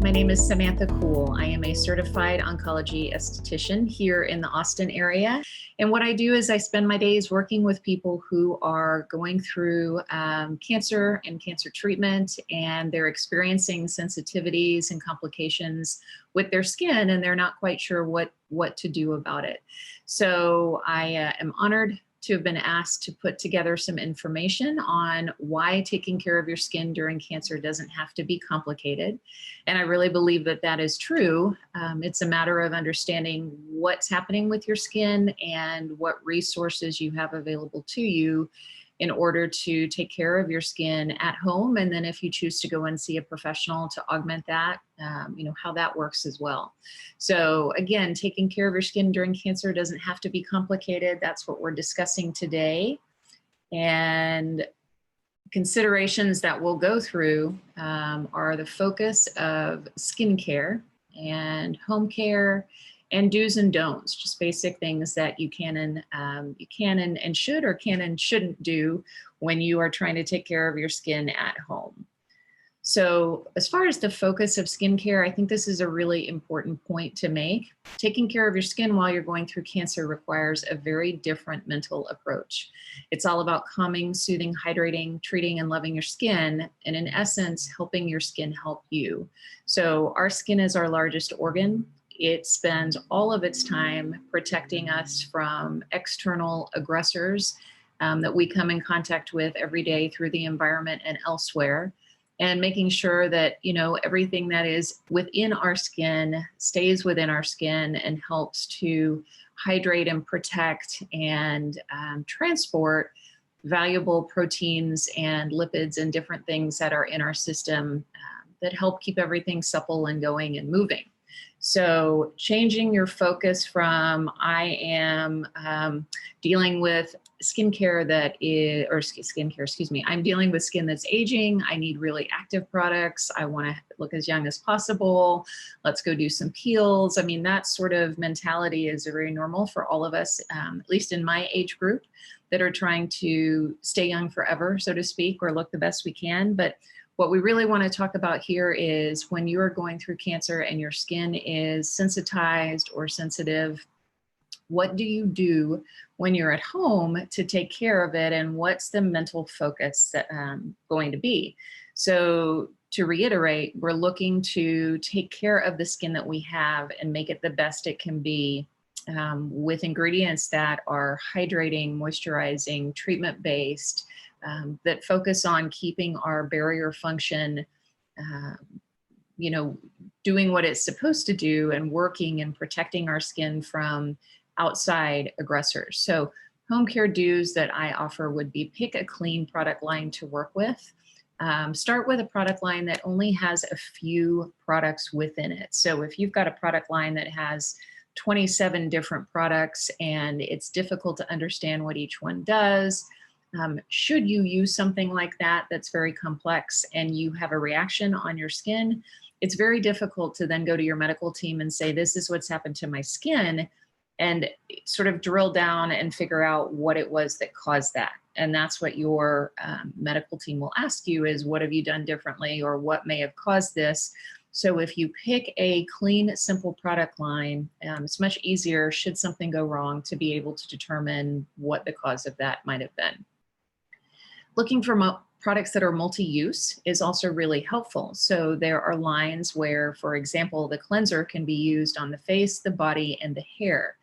My name is Samantha Cool. I am a certified oncology esthetician here in the Austin area. And what I do is I spend my days working with people who are going through cancer and cancer treatment, and they're experiencing sensitivities and complications with their skin, and they're not quite sure what to do about it. So I am honored to have been asked to put together some information on why taking care of your skin during cancer doesn't have to be complicated. And I really believe that that is true. It's a matter of understanding what's happening with your skin and what resources you have available to you in order to take care of your skin at home. And then if you choose to go and see a professional to augment that, how that works as well. So again, taking care of your skin during cancer doesn't have to be complicated. That's what we're discussing today. And considerations that we'll go through are the focus of skincare and home care and do's and don'ts, just basic things that you can and should or can and shouldn't do when you are trying to take care of your skin at home. So as far as the focus of skincare, I think this is a really important point to make. Taking care of your skin while you're going through cancer requires a very different mental approach. It's all about calming, soothing, hydrating, treating, and loving your skin, and in essence, helping your skin help you. So our skin is our largest organ. It spends all of its time protecting us from external aggressors that we come in contact with every day through the environment and elsewhere, and making sure that, everything that is within our skin stays within our skin and helps to hydrate and protect and transport valuable proteins and lipids and different things that are in our system that help keep everything supple and going and moving. So changing your focus from I am dealing with skincare I'm dealing with skin that's aging. I need really active products. I want to look as young as possible. Let's go do some peels. I mean, that sort of mentality is very normal for all of us, at least in my age group, that are trying to stay young forever, so to speak, or look the best we can. But what we really want to talk about here is when you are going through cancer and your skin is sensitized or sensitive, what do you do when you're at home to take care of it, and what's the mental focus going to be? So to reiterate, we're looking to take care of the skin that we have and make it the best it can be with ingredients that are hydrating, moisturizing, treatment-based, that focus on keeping our barrier function, doing what it's supposed to do and working and protecting our skin from outside aggressors. So home care do's that I offer would be pick a clean product line to work with. Start with a product line that only has a few products within it. So if you've got a product line that has 27 different products and it's difficult to understand what each one does, should you use something like that that's very complex and you have a reaction on your skin, it's very difficult to then go to your medical team and say, this is what's happened to my skin, and sort of drill down and figure out what it was that caused that. And that's what your medical team will ask you is, what have you done differently, or what may have caused this? So if you pick a clean, simple product line, it's much easier, should something go wrong, to be able to determine what the cause of that might have been. Looking for products that are multi-use is also really helpful. So there are lines where, for example, the cleanser can be used on the face, the body, and the hair.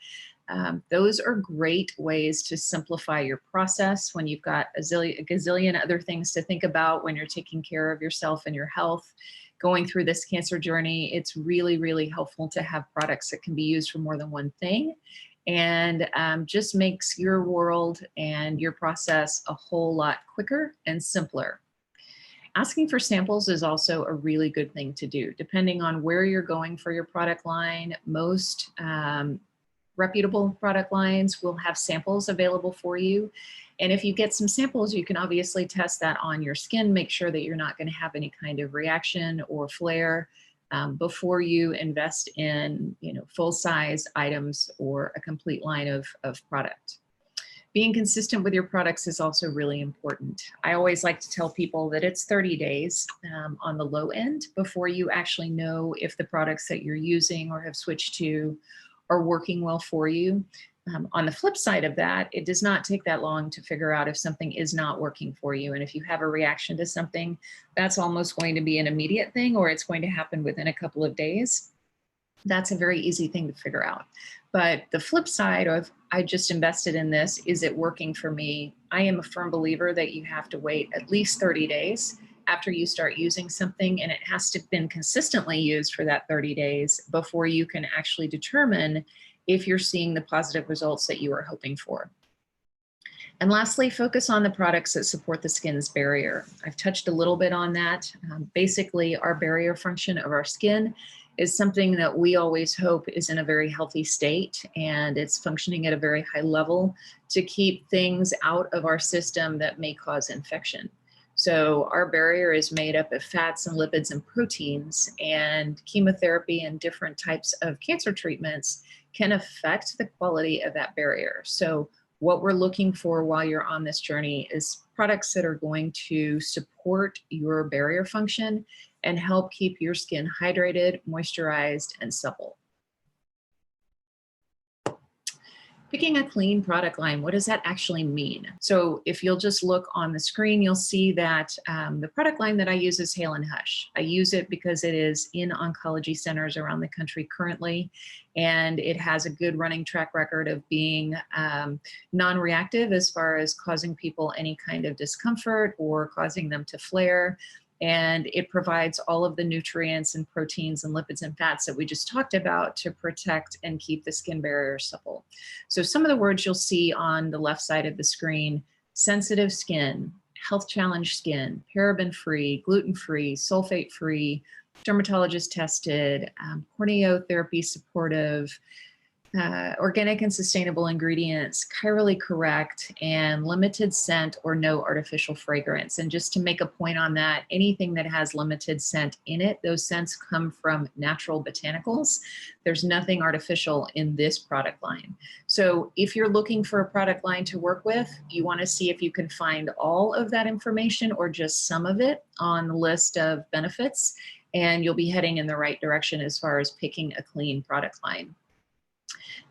Those are great ways to simplify your process when you've got a gazillion other things to think about when you're taking care of yourself and your health. Going through this cancer journey, it's really, really helpful to have products that can be used for more than one thing, and just makes your world and your process a whole lot quicker and simpler. Asking for samples is also a really good thing to do. Depending on where you're going for your product line, most reputable product lines will have samples available for you. And if you get some samples, you can obviously test that on your skin, make sure that you're not going to have any kind of reaction or flare before you invest in full-size items or a complete line of product. Being consistent with your products is also really important. I always like to tell people that it's 30 days on the low end before you actually know if the products that you're using or have switched to are working well for you. On the flip side of that, it does not take that long to figure out if something is not working for you. And if you have a reaction to something, that's almost going to be an immediate thing, or it's going to happen within a couple of days. That's a very easy thing to figure out. But the flip side of, I just invested in this, is it working for me? I am a firm believer that you have to wait at least 30 days after you start using something, and it has to have been consistently used for that 30 days before you can actually determine if you're seeing the positive results that you are hoping for. And lastly, focus on the products that support the skin's barrier. I've touched a little bit on that. Basically, our barrier function of our skin is something that we always hope is in a very healthy state, and it's functioning at a very high level to keep things out of our system that may cause infection. So our barrier is made up of fats and lipids and proteins, and chemotherapy and different types of cancer treatments can affect the quality of that barrier. So what we're looking for while you're on this journey is products that are going to support your barrier function and help keep your skin hydrated, moisturized, and supple. Picking a clean product line, what does that actually mean? So if you'll just look on the screen, you'll see that the product line that I use is Hail and Hush. I use it because it is in oncology centers around the country currently, and it has a good running track record of being non-reactive as far as causing people any kind of discomfort or causing them to flare. And it provides all of the nutrients and proteins and lipids and fats that we just talked about to protect and keep the skin barrier supple. So some of the words you'll see on the left side of the screen: sensitive skin, health challenge skin, paraben-free, gluten-free, sulfate-free, dermatologist tested, corneotherapy supportive, organic and sustainable ingredients, chirally correct, and limited scent or no artificial fragrance. And just to make a point on that, anything that has limited scent in it, those scents come from natural botanicals. There's nothing artificial in this product line. So if you're looking for a product line to work with, you want to see if you can find all of that information or just some of it on the list of benefits, and you'll be heading in the right direction as far as picking a clean product line.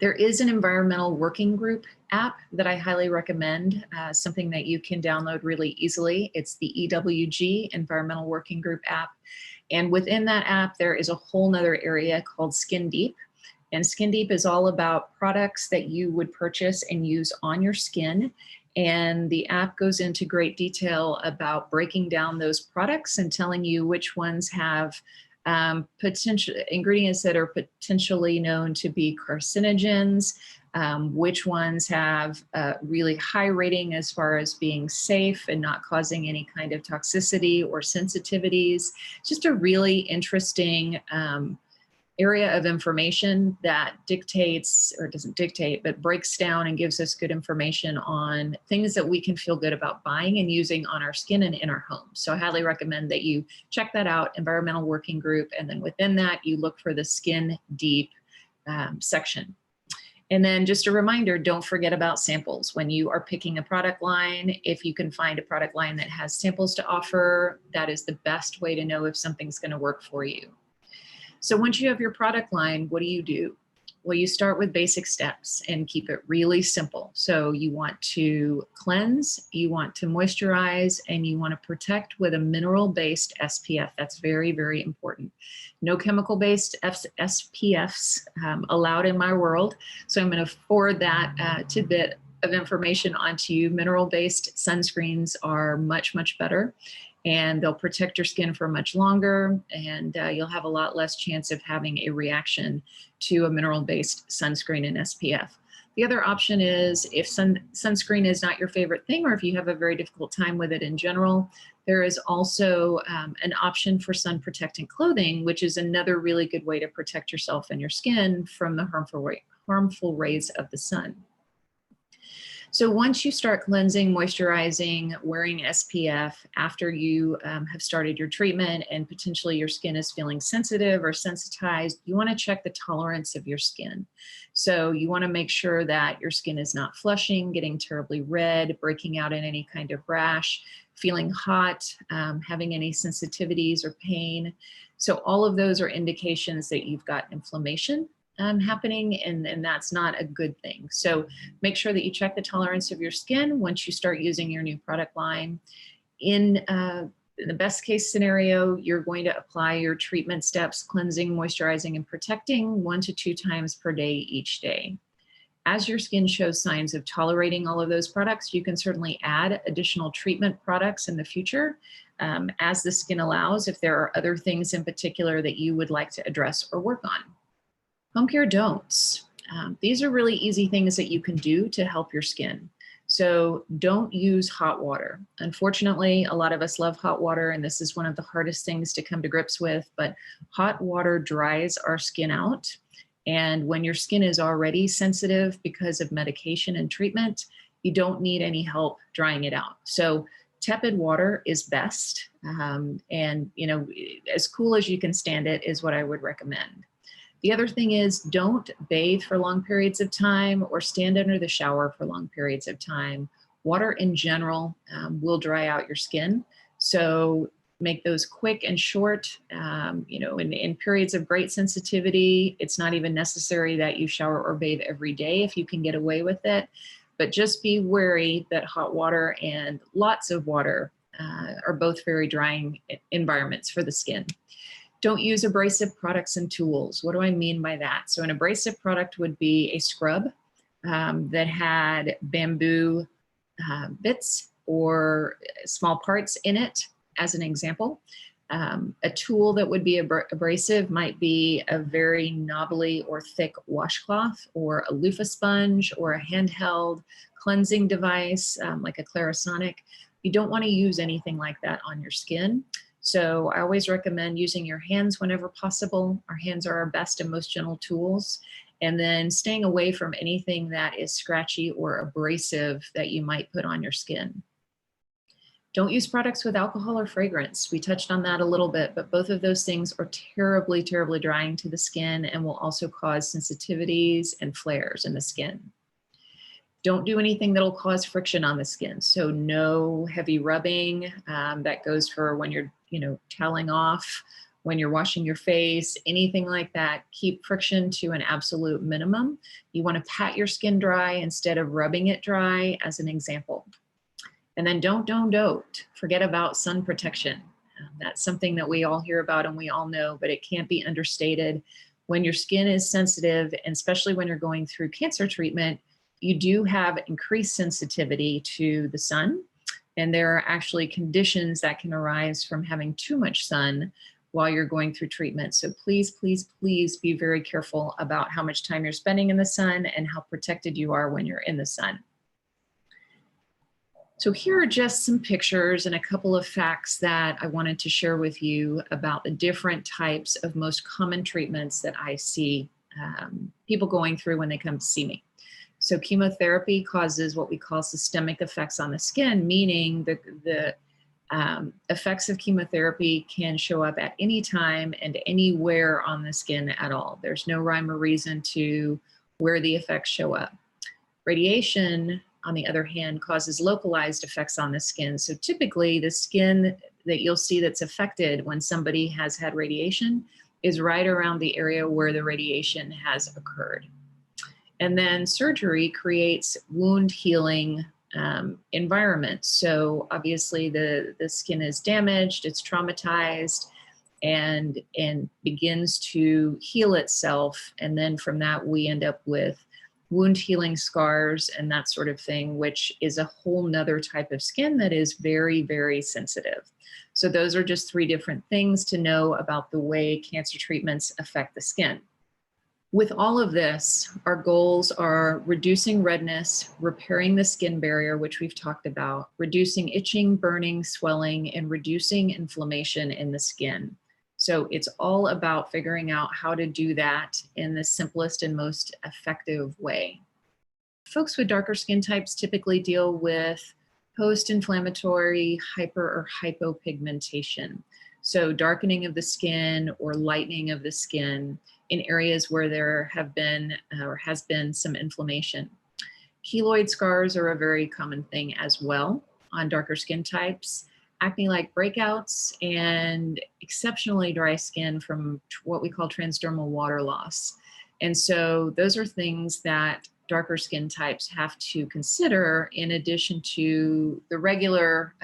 There is an environmental working group app that I highly recommend, something that you can download really easily. It's the EWG, Environmental Working Group app. And within that app, there is a whole nother area called Skin Deep. And Skin Deep is all about products that you would purchase and use on your skin. And the app goes into great detail about breaking down those products and telling you which ones have potential ingredients that are potentially known to be carcinogens, which ones have a really high rating as far as being safe and not causing any kind of toxicity or sensitivities. Just a really interesting area of information that dictates, or doesn't dictate, but breaks down and gives us good information on things that we can feel good about buying and using on our skin and in our homes. So I highly recommend that you check that out, Environmental Working Group, and then within that you look for the Skin Deep section. And then just a reminder, don't forget about samples. When you are picking a product line, if you can find a product line that has samples to offer, that is the best way to know if something's going to work for you. So once you have your product line, what do? Well, you start with basic steps and keep it really simple. So you want to cleanse, you want to moisturize, and you want to protect with a mineral-based SPF. That's very, very important. No chemical-based SPFs allowed in my world. So I'm going to forward that tidbit of information onto you. Mineral-based sunscreens are much, much better, and they'll protect your skin for much longer, and you'll have a lot less chance of having a reaction to a mineral-based sunscreen and SPF. The other option is, if sunscreen is not your favorite thing, or if you have a very difficult time with it in general, there is also an option for sun protectant clothing, which is another really good way to protect yourself and your skin from the harmful rays of the sun. So once you start cleansing, moisturizing, wearing SPF after you have started your treatment and potentially your skin is feeling sensitive or sensitized, you want to check the tolerance of your skin. So you want to make sure that your skin is not flushing, getting terribly red, breaking out in any kind of rash, feeling hot, having any sensitivities or pain. So all of those are indications that you've got inflammation happening, and that's not a good thing. So make sure that you check the tolerance of your skin once you start using your new product line. In the best case scenario, you're going to apply your treatment steps, cleansing, moisturizing, and protecting 1 to 2 times per day each day. As your skin shows signs of tolerating all of those products, you can certainly add additional treatment products in the future as the skin allows, if there are other things in particular that you would like to address or work on. Home care don'ts. These are really easy things that you can do to help your skin. So don't use hot water. Unfortunately, a lot of us love hot water, and this is one of the hardest things to come to grips with, but hot water dries our skin out. And when your skin is already sensitive because of medication and treatment, you don't need any help drying it out. So tepid water is best. And as cool as you can stand it is what I would recommend. The other thing is, don't bathe for long periods of time or stand under the shower for long periods of time. Water in general will dry out your skin. So make those quick and short. In periods of great sensitivity, it's not even necessary that you shower or bathe every day if you can get away with it. But just be wary that hot water and lots of water are both very drying environments for the skin. Don't use abrasive products and tools. What do I mean by that? So an abrasive product would be a scrub that had bamboo bits or small parts in it, as an example. A tool that would be abrasive might be a very knobbly or thick washcloth, or a loofah sponge, or a handheld cleansing device like a Clarisonic. You don't want to use anything like that on your skin. So I always recommend using your hands whenever possible. Our hands are our best and most gentle tools. And then staying away from anything that is scratchy or abrasive that you might put on your skin. Don't use products with alcohol or fragrance. We touched on that a little bit, but both of those things are terribly, terribly drying to the skin and will also cause sensitivities and flares in the skin. Don't do anything that'll cause friction on the skin. So no heavy rubbing. That goes for when you're, toweling off, when you're washing your face, anything like that. Keep friction to an absolute minimum. You want to pat your skin dry instead of rubbing it dry, as an example. And then don't forget about sun protection. That's something that we all hear about and we all know, but it can't be understated. When your skin is sensitive, and especially when you're going through cancer treatment, you do have increased sensitivity to the sun. And there are actually conditions that can arise from having too much sun while you're going through treatment. So please, please, please be very careful about how much time you're spending in the sun and how protected you are when you're in the sun. So here are just some pictures and a couple of facts that I wanted to share with you about the different types of most common treatments that I see people going through when they come to see me. So chemotherapy causes what we call systemic effects on the skin, meaning the effects of chemotherapy can show up at any time and anywhere on the skin at all. There's no rhyme or reason to where the effects show up. Radiation, on the other hand, causes localized effects on the skin. So typically the skin that you'll see that's affected when somebody has had radiation is right around the area where the radiation has occurred. And then surgery creates wound healing environment. So obviously the skin is damaged, it's traumatized, and begins to heal itself. And then from that, we end up with wound healing scars and that sort of thing, which is a whole nother type of skin that is very, very sensitive. So those are just 3 different things to know about the way cancer treatments affect the skin. With all of this, our goals are reducing redness, repairing the skin barrier, which we've talked about, reducing itching, burning, swelling, and reducing inflammation in the skin. So it's all about figuring out how to do that in the simplest and most effective way. folks with darker skin types typically deal with post-inflammatory hyper or hypopigmentation. So darkening of the skin or lightening of the skin in areas where there have been or has been some inflammation. Keloid scars are a very common thing as well on darker skin types. Acne-like breakouts and exceptionally dry skin from what we call transdermal water loss. And so those are things that darker skin types have to consider in addition to the regular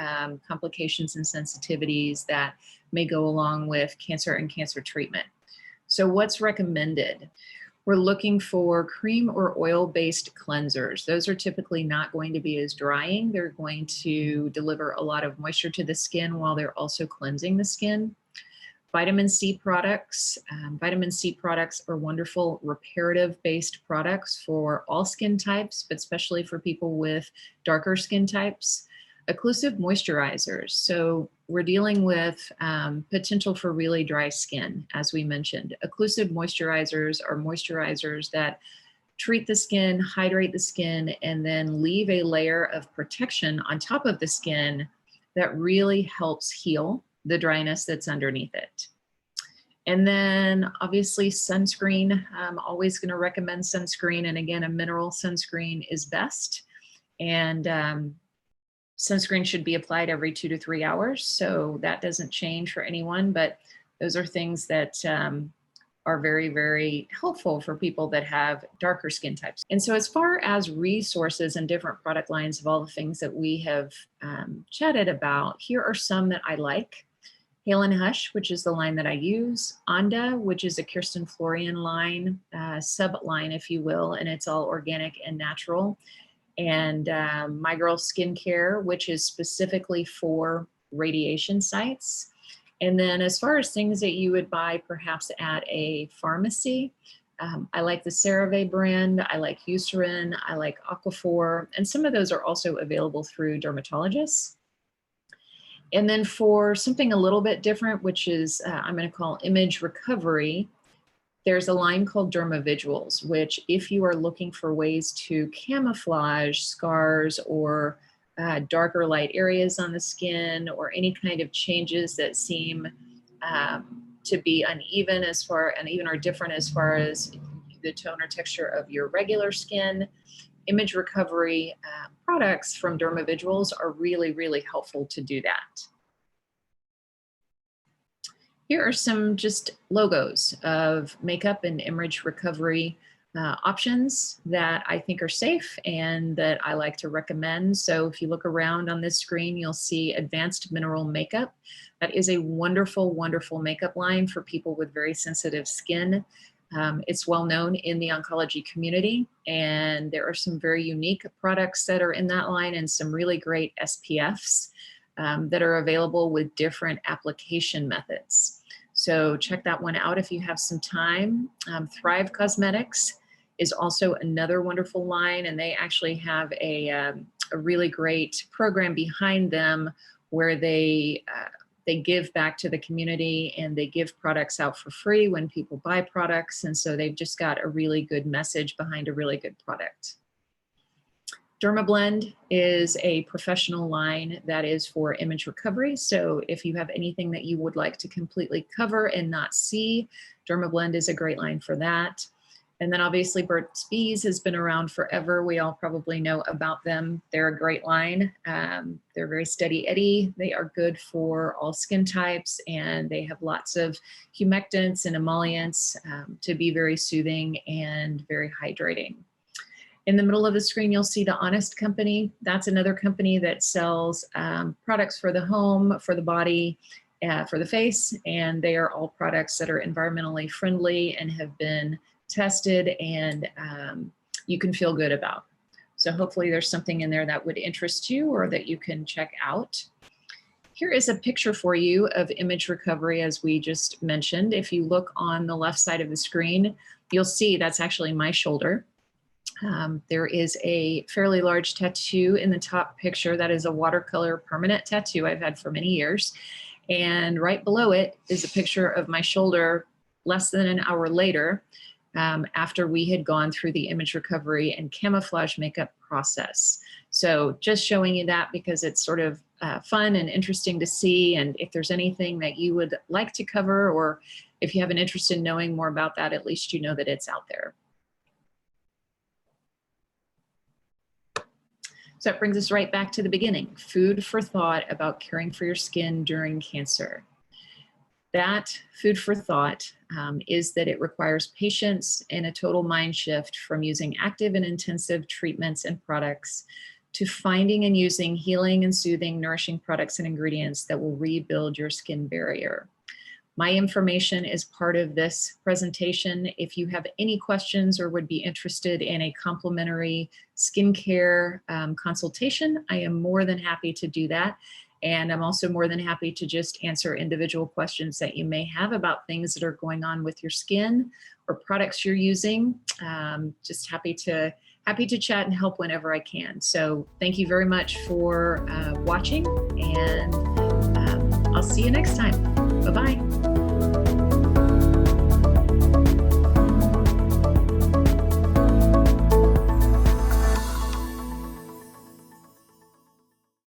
complications and sensitivities that may go along with cancer and cancer treatment. So what's recommended? We're looking for cream or oil-based cleansers. Those are typically not going to be as drying. They're going to deliver a lot of moisture to the skin while they're also cleansing the skin. Vitamin C products. Vitamin C products are wonderful reparative-based products for all skin types, but especially for people with darker skin types. Occlusive moisturizers. So we're dealing with potential for really dry skin, as we mentioned. Occlusive moisturizers are moisturizers that treat the skin, hydrate the skin, and then leave a layer of protection on top of the skin that really helps heal the dryness that's underneath it. And then obviously sunscreen. I'm always going to recommend sunscreen. And again, a mineral sunscreen is best. And sunscreen should be applied every 2 to 3 hours. So that doesn't change for anyone, but those are things that are very, very helpful for people that have darker skin types. And so as far as resources and different product lines of all the things that we have chatted about, here are some that I like. Hail and Hush, which is the line that I use. Onda, which is a Kirsten Florian line, sub-line, if you will, and it's all organic and natural. And My Girl Skincare, which is specifically for radiation sites. And then as far as things that you would buy perhaps at a pharmacy, I like the CeraVe brand, I like Eucerin, I like Aquaphor, and some of those are also available through dermatologists. And then for something a little bit different, which is I'm going to call image recovery, there's a line called Dermavisuals, which if you are looking for ways to camouflage scars or darker light areas on the skin or any kind of changes that seem to be uneven as far and even are different as far as the tone or texture of your regular skin, image recovery products from Dermavisuals are really, really helpful to do that. Here are some just logos of makeup and image recovery options that I think are safe and that I like to recommend. So if you look around on this screen, you'll see Advanced Mineral Makeup. That is a wonderful, wonderful makeup line for people with very sensitive skin. It's well known in the oncology community, and there are some very unique products that are in that line and some really great SPFs that are available with different application methods. So check that one out if you have some time. Thrive Cosmetics is also another wonderful line, and they actually have a really great program behind them where they give back to the community and they give products out for free when people buy products. And so they've just got a really good message behind a really good product. DermaBlend is a professional line that is for image recovery. So if you have anything that you would like to completely cover and not see, DermaBlend is a great line for that. And then obviously Burt's Bees has been around forever. We all probably know about them. They're a great line. They're very steady Eddie. They are good for all skin types, and they have lots of humectants and emollients to be very soothing and very hydrating. In the middle of the screen, you'll see The Honest Company. That's another company that sells products for the home, for the body, for the face, and they are all products that are environmentally friendly and have been tested and you can feel good about. So hopefully there's something in there that would interest you or that you can check out. Here is a picture for you of image recovery, as we just mentioned. If you look on the left side of the screen, you'll see that's actually my shoulder. There is a fairly large tattoo in the top picture. That is a watercolor permanent tattoo I've had for many years. And right below it is a picture of my shoulder less than an hour later. after we had gone through the image recovery and camouflage makeup process. So just showing you that because it's sort of fun and interesting to see. And if there's anything that you would like to cover, or if you have an interest in knowing more about that, at least you know that it's out there. So that brings us right back to the beginning. Food for thought about caring for your skin during cancer. That food for thought is that it requires patience and a total mind shift from using active and intensive treatments and products to finding and using healing and soothing, nourishing products and ingredients that will rebuild your skin barrier. My information is part of this presentation. If you have any questions or would be interested in a complimentary skincare consultation, I am more than happy to do that. And I'm also more than happy to just answer individual questions that you may have about things that are going on with your skin or products you're using. Just happy to chat and help whenever I can. So thank you very much for watching, and I'll see you next time. Bye-bye.